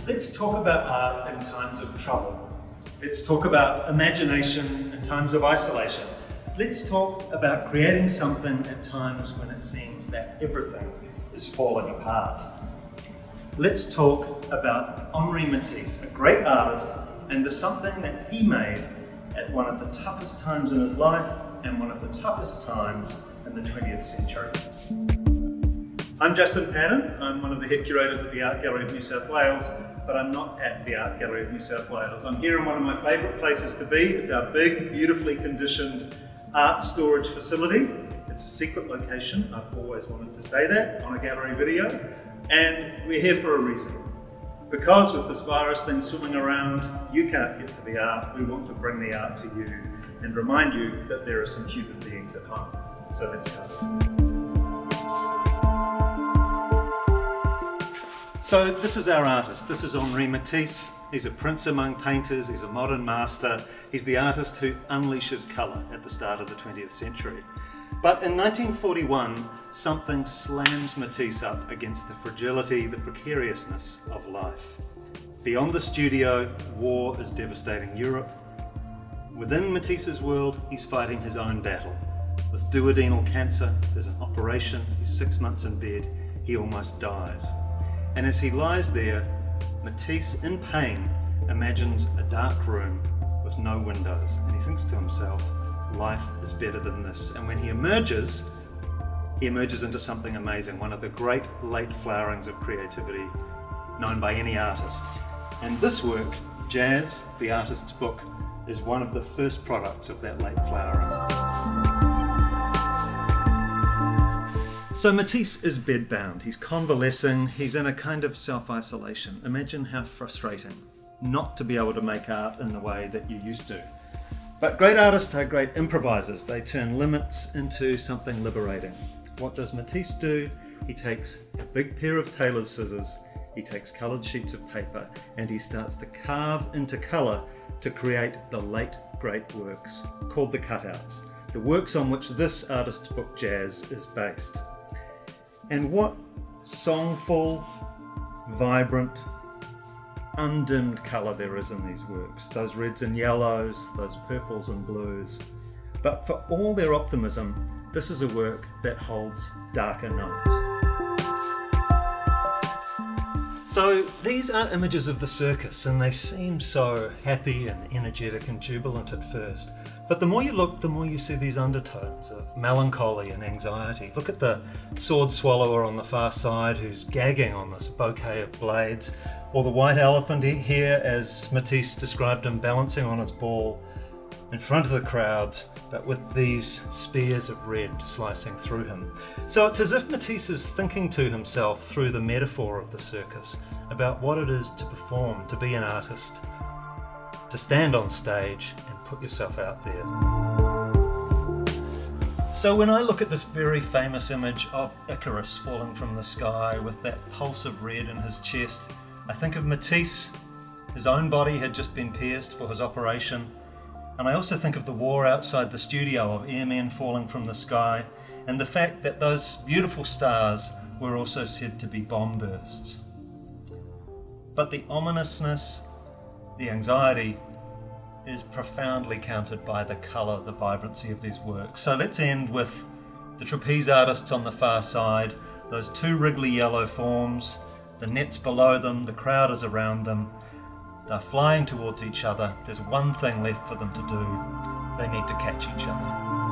Let's talk about art in times of trouble. Let's talk about imagination in times of isolation. Let's talk about creating something at times when it seems that everything is falling apart. Let's talk about Henri Matisse, a great artist, and the something that he made at one of the toughest times in his life and one of the toughest times in the 20th century. I'm Justin Paton. I'm one of the head curators at the Art Gallery of New South Wales, but I'm not at the Art Gallery of New South Wales. I'm here in one of my favourite places to be. It's our big, beautifully conditioned art storage facility. It's a secret location. I've always wanted to say that on a gallery video. And we're here for a reason. Because with this virus thing swimming around, you can't get to the art. We want to bring the art to you and remind you that there are some human beings at home. So let's go. So this is our artist. This is Henri Matisse. He's a prince among painters. He's a modern master. He's the artist who unleashes colour at the start of the 20th century. But in 1941, something slams Matisse up against the fragility, the precariousness of life. Beyond the studio, war is devastating Europe. Within Matisse's world, he's fighting his own battle. With duodenal cancer, there's an operation, he's 6 months in bed, he almost dies. And as he lies there, Matisse, in pain, imagines a dark room with no windows. And he thinks to himself, life is better than this. And when he emerges into something amazing, one of the great late flowerings of creativity known by any artist. And this work, Jazz, the artist's book, is one of the first products of that late flowering. So Matisse is bedbound, he's convalescing, he's in a kind of self-isolation. Imagine how frustrating not to be able to make art in the way that you used to. But great artists are great improvisers. They turn limits into something liberating. What does Matisse do? He takes a big pair of tailor's scissors, he takes coloured sheets of paper, and he starts to carve into colour to create the late great works called the cutouts, the works on which this artist's book Jazz is based. And what songful, vibrant, undimmed colour there is in these works. Those reds and yellows, those purples and blues. But for all their optimism, this is a work that holds darker notes. So these are images of the circus, and they seem so happy and energetic and jubilant at first. But the more you look, the more you see these undertones of melancholy and anxiety. Look at the sword swallower on the far side who's gagging on this bouquet of blades, or the white elephant here, as Matisse described him, balancing on his ball in front of the crowds, but with these spears of red slicing through him. So it's as if Matisse is thinking to himself through the metaphor of the circus about what it is to perform, to be an artist, to stand on stage and put yourself out there. So when I look at this very famous image of Icarus falling from the sky with that pulse of red in his chest, I think of Matisse. His own body had just been pierced for his operation. And I also think of the war outside the studio, of airmen falling from the sky, and the fact that those beautiful stars were also said to be bomb bursts. But the ominousness, the anxiety, is profoundly countered by the colour, the vibrancy of these works. So let's end with the trapeze artists on the far side, those two wriggly yellow forms, the nets below them, the crowd is around them. They're flying towards each other. There's one thing left for them to do. They need to catch each other.